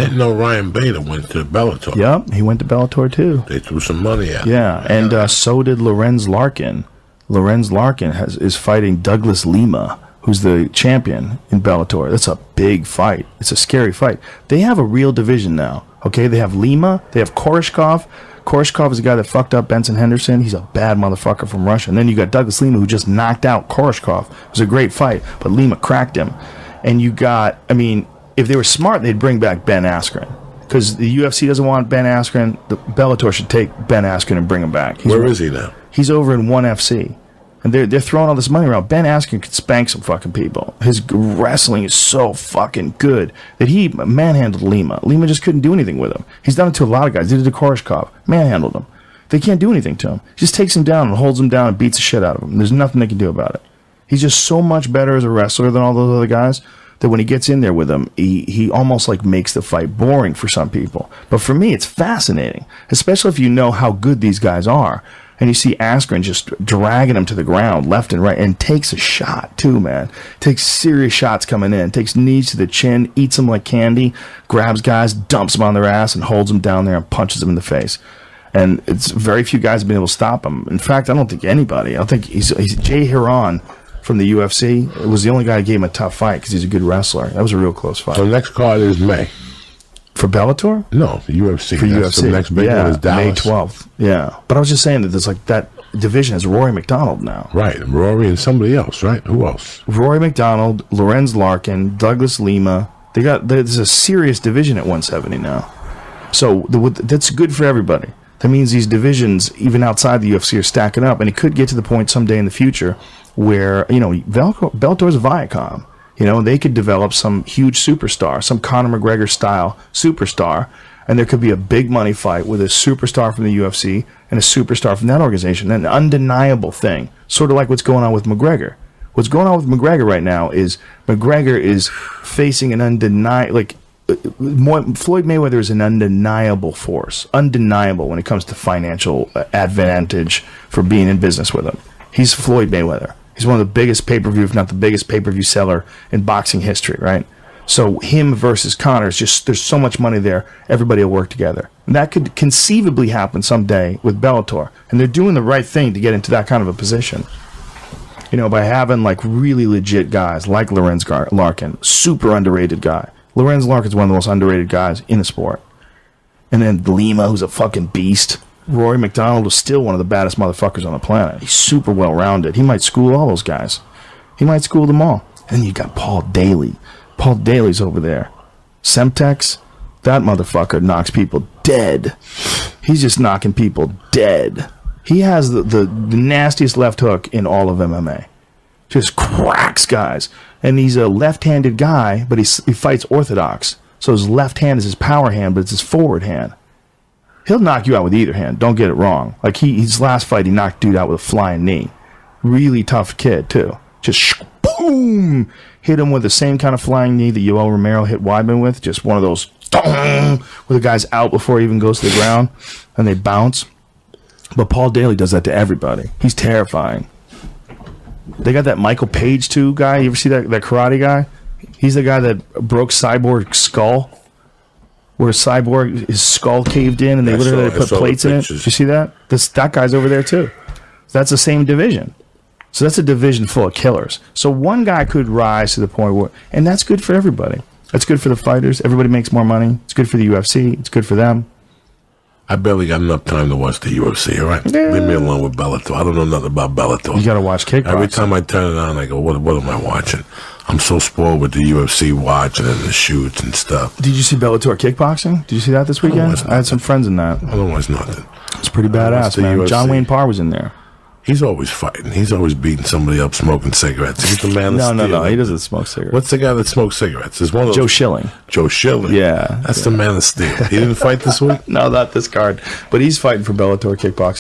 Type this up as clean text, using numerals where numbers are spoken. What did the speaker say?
didn't know Ryan Bader went to Bellator. Yep, he went to Bellator too. They threw some money at him. Yeah, and so did Lorenz Larkin. Lorenz Larkin is fighting Douglas Lima, who's the champion in Bellator. That's a big fight. It's a scary fight. They have a real division now. Okay, they have Lima. They have Koreshkov. Koreshkov is the guy that fucked up Benson Henderson. He's a bad motherfucker from Russia. And then you got Douglas Lima, who just knocked out Koreshkov. It was a great fight, but Lima cracked him. And you got, I mean, if they were smart, they'd bring back Ben Askren. Because the UFC doesn't want Ben Askren. The Bellator should take Ben Askren and bring him back. Where is he now? He's over in ONE FC. And they're throwing all this money around. Ben Askren could spank some fucking people. His wrestling is so fucking good that he manhandled Lima. Lima just couldn't do anything with him. He's done it to a lot of guys. He did it to Koreshkov. Manhandled him. They can't do anything to him. He just takes him down and holds him down and beats the shit out of him. There's nothing they can do about it. He's just so much better as a wrestler than all those other guys that when he gets in there with them, he almost like makes the fight boring for some people. But for me, it's fascinating, especially if you know how good these guys are. And you see Askren just dragging him to the ground left and right, and takes a shot too, man. Takes serious shots coming in. Takes knees to the chin, eats them like candy, grabs guys, dumps them on their ass, and holds them down there and punches them in the face. And it's very few guys have been able to stop him. In fact, I don't think anybody. I don't think he's Jay Hiron from the UFC. It was the only guy who gave him a tough fight because he's a good wrestler. That was a real close fight. So the next card is May. For Bellator? No, the UFC. For UFC. The next big one is Dallas. May 12th. Yeah. But I was just saying that there's like that division has Rory McDonald now. Right. Rory and somebody else, right? Who else? Rory McDonald, Lorenz Larkin, Douglas Lima. There's a serious division at 170 now. So that's good for everybody. That means these divisions, even outside the UFC, are stacking up. And it could get to the point someday in the future where, you know, Bellator's a Viacom. You know, they could develop some huge superstar, some Conor McGregor style superstar, and there could be a big money fight with a superstar from the UFC and a superstar from that organization. An undeniable thing, sort of like what's going on with McGregor. What's going on with McGregor right now is McGregor is facing an undeniable, like Floyd Mayweather is an undeniable force, undeniable when it comes to financial advantage for being in business with him. He's Floyd Mayweather. He's one of the biggest pay-per-view, if not the biggest pay-per-view seller in boxing history, right? So him versus Conor is just, there's so much money there, everybody will work together. And that could conceivably happen someday with Bellator. And they're doing the right thing to get into that kind of a position. You know, by having like really legit guys like Lorenz Larkin, super underrated guy. Lorenz Larkin's one of the most underrated guys in the sport. And then Lima, who's a fucking beast. Rory McDonald is still one of the baddest motherfuckers on the planet. He's super well-rounded. He might school all those guys. He might school them all. And then you got Paul Daly. Paul Daly's over there. Semtex, that motherfucker knocks people dead. He's just knocking people dead. He has the nastiest left hook in all of MMA. Just cracks guys. And he's a left-handed guy, but he fights orthodox. So his left hand is his power hand, but it's his forward hand. He'll knock you out with either hand. Don't get it wrong. Like his last fight, he knocked dude out with a flying knee. Really tough kid too. Just boom, hit him with the same kind of flying knee that Yoel Romero hit Weidman with. Just one of those where the guy's out before he even goes to the ground, and they bounce. But Paul Daly does that to everybody. He's terrifying. They got that Michael Page too guy. You ever see that karate guy? He's the guy that broke Cyborg's skull. Where Cyborg, his skull caved in, and they literally put plates in it. Did you see that? That guy's over there too. That's the same division. So that's a division full of killers. So one guy could rise to the point where, and that's good for everybody. That's good for the fighters. Everybody makes more money. It's good for the UFC. It's good for them. I barely got enough time to watch the UFC, all right? Yeah. Leave me alone with Bellator. I don't know nothing about Bellator. You got to watch kickboxing. Every time I turn it on, I go, what am I watching? I'm so spoiled with the UFC watching and the shoots and stuff. Did you see Bellator kickboxing? Did you see that this weekend? I had some friends in that. Otherwise nothing. It's pretty badass, man. UFC. John Wayne Parr was in there. He's always fighting. He's always beating somebody up smoking cigarettes. He's the man of steel. No. He doesn't smoke cigarettes. What's the guy that smokes cigarettes? There's one of those. Joe Schilling. Joe Schilling. Yeah. That's the man of steel. He didn't fight this week? No, not this card. But he's fighting for Bellator kickboxing.